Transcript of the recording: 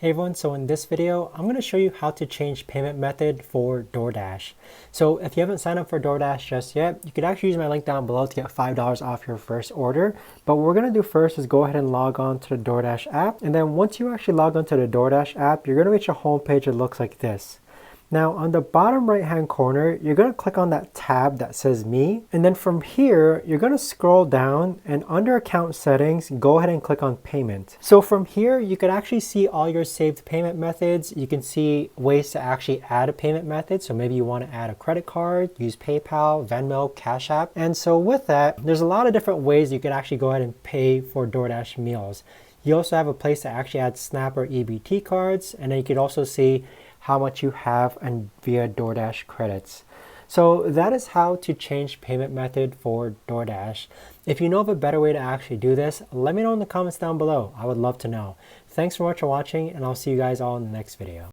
Hey everyone, so in this video, I'm going to show you how to change payment method for Doordash. So if you haven't signed up for Doordash just yet, you could actually use my link down below to get $5 off your first order. But what we're going to do first is go ahead and log on to the Doordash app. And then once you actually log on to the Doordash app, you're going to reach a home page that looks like this. Now on the bottom right hand corner, you're going to click on that tab that says me. And then from here, you're going to scroll down and under account settings, go ahead and click on payment. So from here, you can actually see all your saved payment methods. You can see ways to actually add a payment method. So maybe you want to add a credit card, use PayPal, Venmo, Cash App. And so with that, there's a lot of different ways you can actually go ahead and pay for DoorDash meals. You also have a place to actually add Snap or EBT cards. And then you can also see how much you have and via DoorDash credits. So that is how to change payment method for DoorDash. If you know of a better way to actually do this, let me know in the comments down below. I would love to know. Thanks so much for watching, and I'll see you guys all in the next video.